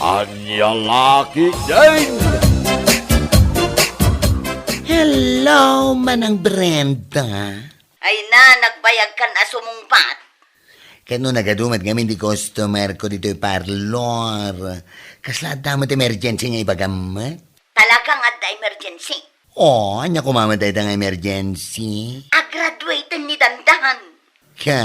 Anyang laki din! Hello, Manang Brenda. Ay na, nagbayag ka na sumungpat. Kano nagadumat kami di customer ko dito yung parlor. Kasla damot emergency nga ibagamat. Talaga nga da emergency. Oh, anya kumamatay nga emergency. A-graduate ni Dandan. Ka?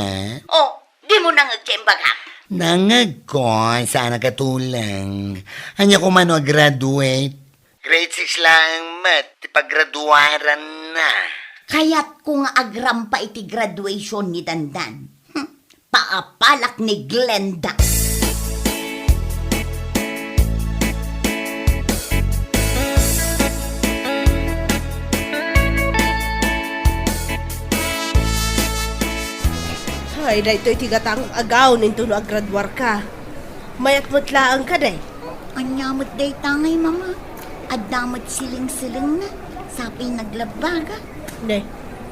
Oh, di mo na nagtiyembaga. Nangag ko, sana katulang. Anya kumano graduate. Grade 6 lang, mat. Paggraduaran na. Kaya't kung agrampa iti graduation ni Dandan, paapalak ni Glenda. Ay, da ito'y tigatang agaw ninto no agradwar ka. Mayat mutlaang ka, day. Anyamot day tangay, mama. Adamot siling-siling na. Sapi naglabaga. Ne,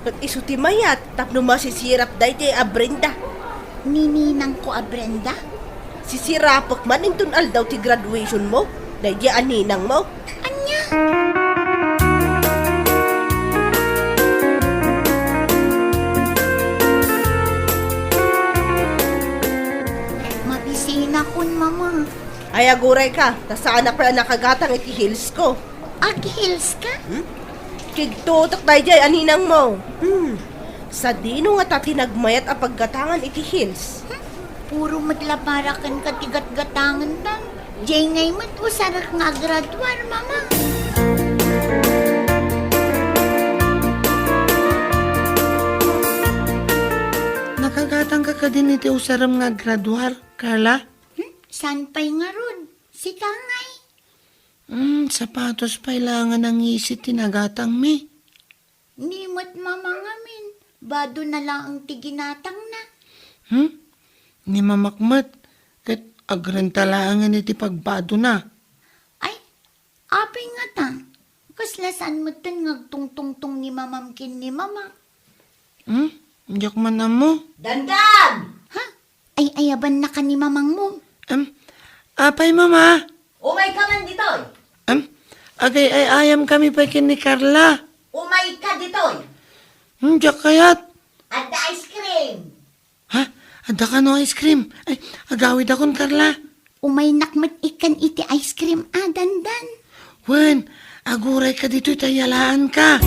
kat isuti mayat, tapno masisirap day ti Brenda. Nininang ko a Brenda. Sisirapak man inton aldaw ti graduation mo. Day di aninang mo. Anya? Mabisina kun, mama. Ay, aguray ka. Tasaan na pala nakagatang iti heels ko. Ag-heels ka? Kigtutok day di aninang mo. Sa dino nga tati nagmayat a paggatangan iti heels. Puro maglabarakan ka tigat-gatangan tan. Jay ngay mat usarak nga graduar, mama. Nakagatang ka din iti usaram nga graduar, Carla? San pa'y nga ron? Si Tangay. Sapatos pa ilangan ng isit tinagatang mi. Nimot mama ngamin. Bado na lang ang tiginatang na. Ni mamakmat, kat agrentalangan iti pagbado na. Ay, apay nga ta. Kaslasan mo tan ngagtungtungtong ni mamamkin ni mama. Diyak man na mo. Dandan! Ha? Ay ayaban na ka ni mamang mo. Apay mama. Umay ka man ditoy. Agay ay ayam kami pa kin ni Carla. Umay ka ditoy. Diyak kayat. At the ice cream. Ha? Ada ka no ice cream. Ay, agawid akon Carla. Umay nakmat ikan iti ice cream dandan. Wen, aguray ka dito itayalaan ka.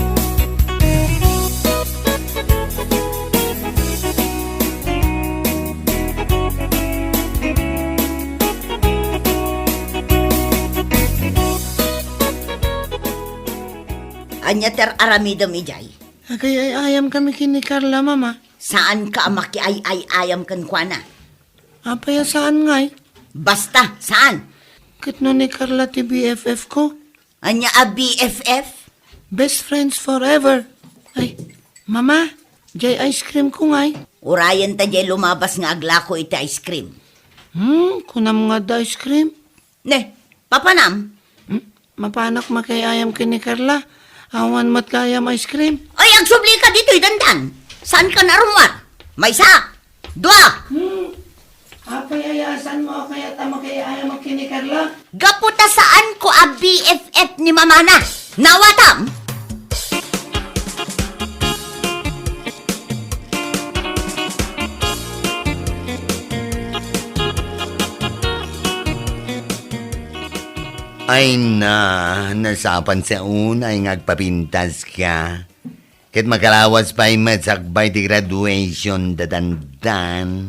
Anya ter aramido mi jay. Agay ay ayam kami kin ni Carla, mama. Saan ka amaki ay ayam kan kuana? Apay saan ngay? Basta, saan? Kit no ni Carla ti BFF ko. Anya a BFF? Best friends forever. Ay, mama, jay ice cream ko ngay. Urayan ta jay lumabas nga agla ko iti ice cream. Kunam nga da ice cream. Ne, papanam? Mapanak makayayam kin ni Carla. Awan matkayam ice cream. Ay, agsubli ka dito'y dandan. Saan ka narumwar? May isa, dua. Apay ayasan mo kaya tama kayayam kin ni Carla. Gaputa saan ko a BFF ni mamana? Nawatam? Ay na, nasapan sa una ay ngagpapintas ka. Kit makalawas pa sakbay ti graduation dadandan.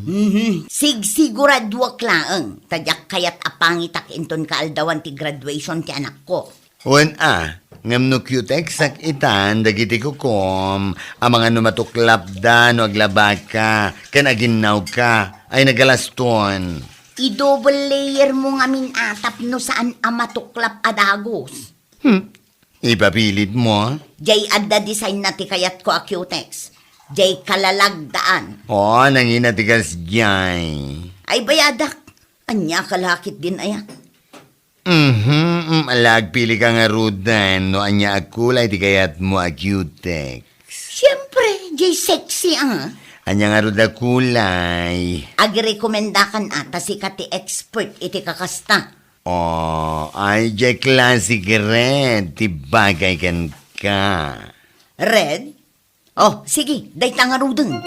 Siguraduak laeng. Tadyak kayat apangitak inton kaaldawan ti graduation ti anak ko. Wen ngam no cutex sak itan dagiti kukom, ang mga numatuklap da no aglabaka, kan aginaw ka, ay nagalaston. I-double layer mo nga min atap no saan amatuklap adagos. Ipapilit mo? Jay adda design na ti kayat ko a cutex. Jay kalalagdaan. Nanginatigas jay. Ay bayadak. Anya kalakit din aya. Alagpili ka nga rudan, no anya akulay di kayat mo a cutex. Siyempre, jay sexy Anya nga ruda kulay. Agi-rekomendakan ata si kati expert iti kakasta. Oh, ay jay classic red. Tibagay kan ka. Red? Oh, sige, day tangarudeng.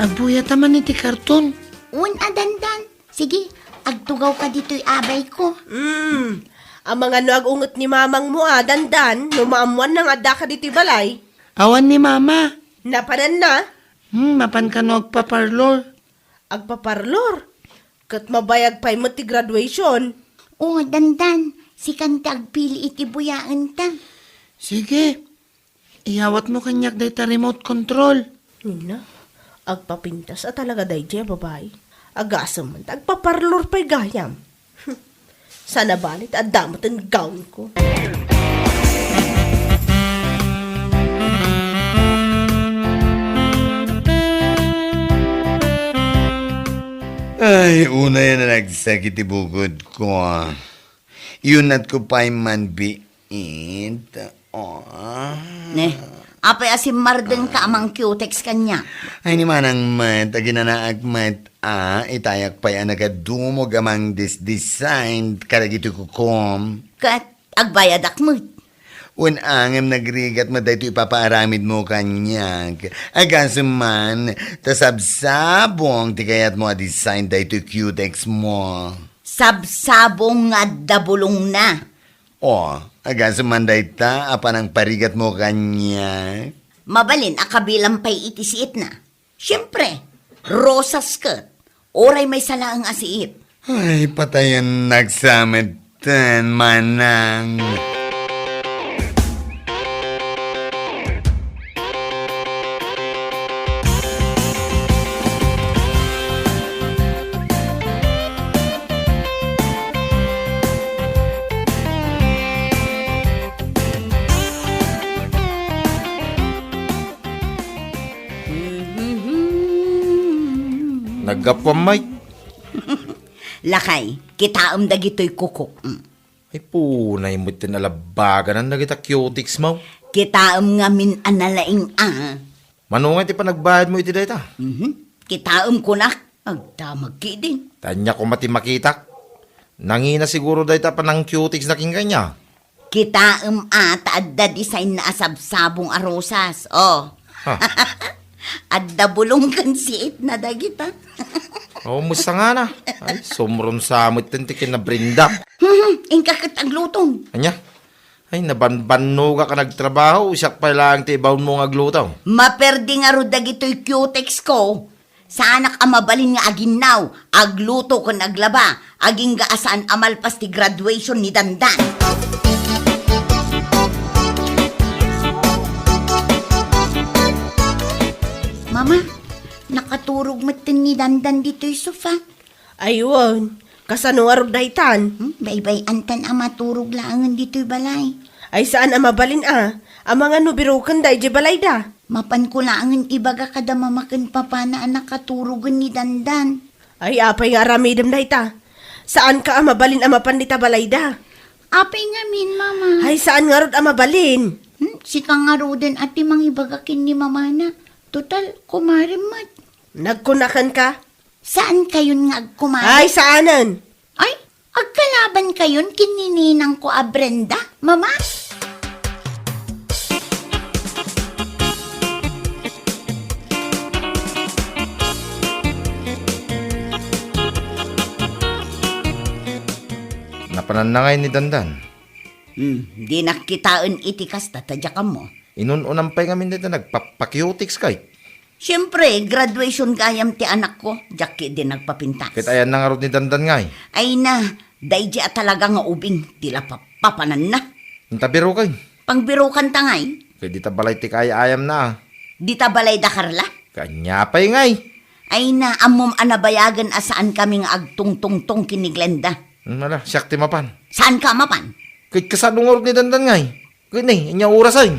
Agbuya taman iti karton. Un adandan. Sige, agtugaw ka dito'y abay ko. Ang mga nuag-ungot ni mamang mo dandan, numaamuan ng adda ka dito'y balay. Awan ni mama. Napanan na, Mapan ka no agpaparlor. agpaparlor. Kat mabayag pa'y mo ti graduation. O, dandan. Si kanta agpili iti buyaan ta. Sige. Iyawat mo kanyak dayta remote control. Nina, agpapintas at talaga day dya, babae. Agasam man, agpaparlor pa'y gayam. Sana balit, adamot ang gown ko. Ay, una yan na nagsakit ibukod ko. Yun at ko pa'y manbiit. Oh. Ne, apay asim mardeng ka amang cutex kanya. Ay ni manang mat, aginanaag mat, itayak pa'y anagadumog amang design karagito ko kom. Kat agbayad akmut. Un angem nagrigat mo dahito ipapaaramid mo kanyag. Agasuman, tasabsabong tikayat mo a design dahito cutex mo. Sabsabong nga dabulong na. O, agasuman dahita, apanang parigat mo kanyag. Mabalin akabilang pa'y itisiit na. Siyempre, rosa skirt. Oray may salaang asiit. Ay, patayan nagsametan, manang. Nagapamay. Lakay, kitaam dagito'y kukok. Ay punay mo tinalabagan ang nagita cutics mo. Kitaam nga min analaing Manungay ti pa nagbayad mo iti data. Kitaam ko na. Agdamag ki din. Tanya ko mati makitak. Nangina siguro data pa ng cutics na kinganya. Kitaam taadda design na asabsabong arosas. Oh. Ha. Adda bulong kan siit na dagita. Oo, musta nga na. Ay, sumron sa amot tintikin na brinda. Ingka aglutong. Anya? Ay, nabanbanno ka nagtrabaho. Siyak pa lang ti ibaw mo nga glutaw. Maperdi nga ro dagito'y cutex ko. Sa anak amabalin nga aginaw. Agluto ko naglaba. Aging gaasaan amalpas ti graduation ni Dandan. Mama, nakaturog matin ni dandan dito'y sofa. Ayun, kasano nga rin daytan? Baybay antan ang maturog laangan dito'y balay. Ay saan ang mabalin ang mga nubirukan day di balay da. Mapan ko laangan ibaga kada mamakan papana ang nakaturogan ni dandan. Ay apay nga ramidam dayta. Saan ka ang mabalin ang mapanita balay da? Apay nga min, mama. Ay saan nga rin ang mabalin? Si kangaroden at timang ibagakin ni mama na. Total, kumarimat. Nagkunakan ka? Saan kayon nga agkumari? Ay saanan? Ay, agkalaban kayon kinininang ko a Brenda, mama? Napananangay ni Dandan. Di nakitaan itikas tatadya ka mo. Inununang pa'y ngamin dito nagpapacutics kay. Siyempre, graduation gayam ti anak ko. Jackie din nagpapintas. Kahit ayan na nga rin ni Dandan ngay. Ay na, day di talaga nga ubing. Tila papanan na. Intabiro kay. Pangbiro kan tangay. Kaya di tabalay ti kaya ayam na. Di tabalay da Carla. Kanya pa'y ngay. Ay na, amom anabayagan asaan kami nga agtungtungtong kiniglenda. Wala, siyak ti mapan. Saan ka mapan? Kahit kasadong nga rin ni Dandan ngay. Kaya ni, inya oras ay.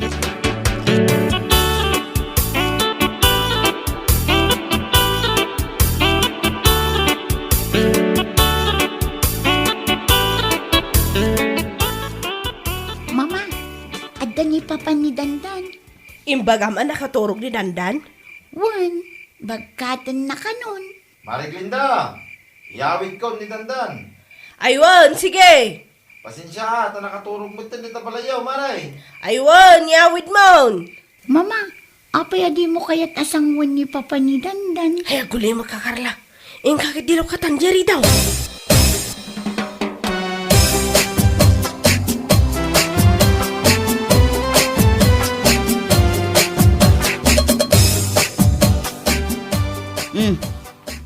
adda ni Papa ni Dandan. Imbaga man nakaturog ni Dandan. Wan, bagkatan na kanon. Mari Glinda, iyawid ko ni Dandan. Aywan, sige. Pasensya, ta nakaturog mo ito nita balayaw, maray. Aywan, yawid mon. Mama, apay adi mo kaya't asangwan ni Papa ni Dandan. Ay, agulay magkakarla. Ing kakit dilaw ka tanjeri daw.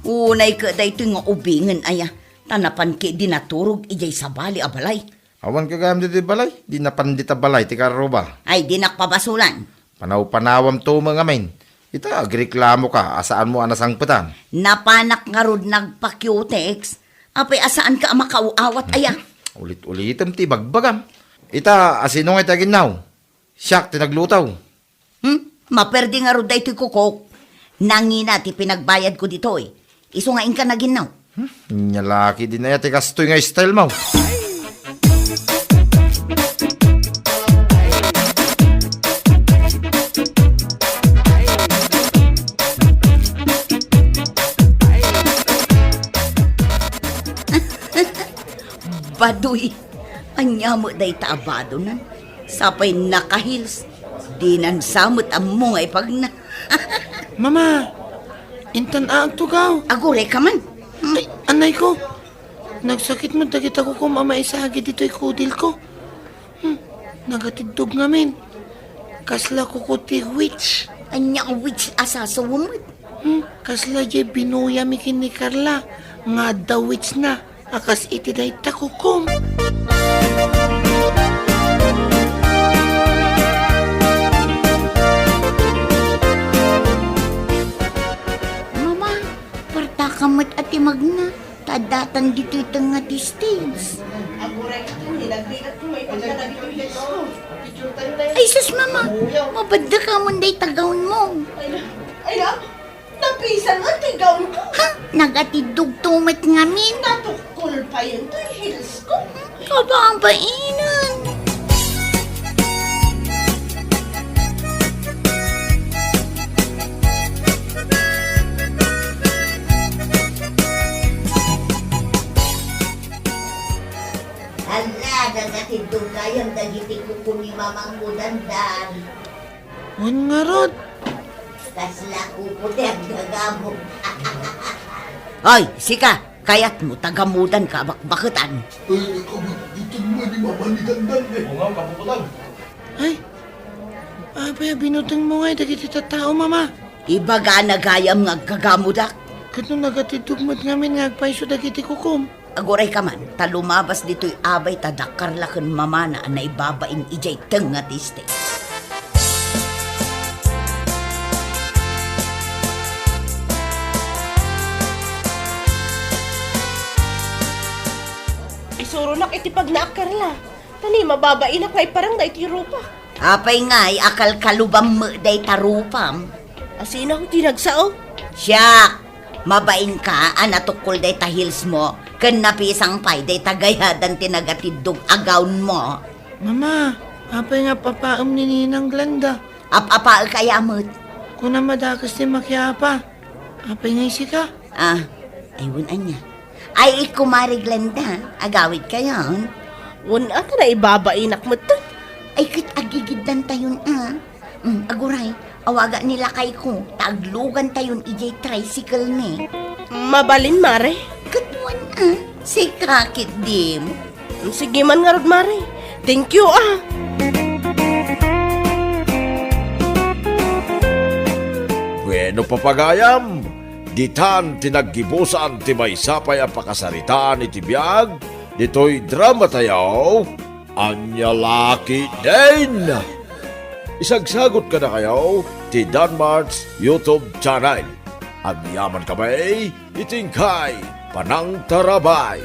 Unay ka day ito nga ubingan aya. Tanapan ki dinaturog ijay sa bali abalay. Awan ka gayam dito balay, di na pandita balay, tika roba. Ay dinakpabasulan. Panaw-panawam to mga main. Ita, agreklamo ka, asaan mo anasangputan? Napanak nga rod nagpa-cutex. Apay asaan ka makauawat aya. Ulit-ulitam ti bagbagam. Ita, asinong ita ginaw? Siyak, tinaglutaw. Maperdi nga rod day ito'y kukok. Nangina ti pinagbayad ko dito eh. Isungain ka na ginaw. Nyalaki din na yati kastoy nga style mo. Baduy. Anya mo day taabado nan. Sapay nakahils. Di nan samot ang mungay pag na. Mama, intan ang tugaw. Agure ka man. Ay, anay ko. Nagsakit mo dagit ako kung mamaisagi dito'y kudil ko. Nagatidog ngamin. Kasla ko ko ti witch. Anya ang witch asasawamot. Kasla jay binuya mikin ni Carla. Nga daw witch na. Akas iti day takukom. Mama, parta kamot at imagna. Tadatan dito itang nga ti stage. Aguray ka to, nilagbigat ko may pagkana dito yung ko. Picture tayo na Ay, sus mama, mabadda ka mo day tagawn mo. Ay na, napisan nga tigaw ko. Ha? Nagatidog tumat ngamin. Natukol pa yun to yung heels ko. Kaba ang bainan. Hala, nagatidong kayang dagiti ko ni mamang Dandan. Wan nga rod. Kasla ko puti ang gagamo. Ay, sika, kayat mo tagamudan ka bakbakatan. Ay, abay, binutang mo nga dagit ita tao, mama. Ibaga na gayam nga gagamudak. Kato nagatidugmat ngamin nga agpaiso dagiti kukom. Aguray ka man, talumabas dito'y abay tadakar lakan mamana na ibabaing ijay tenga tiste. Isuro nak itipag na akarla. Tani, mababain na kay parang na itiro pa. Apay nga'y akal kalubam mo day tarupam. Asina ko tinagsao. Siya, mabain ka, anatukol day tahils mo. Kan napisang pay day tagayadan tinagatidog agawn mo. Mama, apay nga papaam ni Ninang Glenda. Apapal kaya mo't. Kung na madakas ni makyapa. Apay nga ka. Ah, ayun anya. Ay, kumari Glenda, agawid ka yon. Wala ka na ibabainak mo to. Ay, kit agigidan tayon aguray, awaga nila kay ko, taglugan tayon ijay tricycle ni. Mabalin, mare. Katuan si kakit dim. Sige man nga, Rod, mare. Thank you, Bueno papagayam, ditan tinaggibusan ti may sapay ang pakasaritaan iti biyag, dito'y drama tayo, anya laki din. Isagsagot ka na kayo, ti Danmart's YouTube channel. Ang yaman kamay, itingkay, panang tarabay.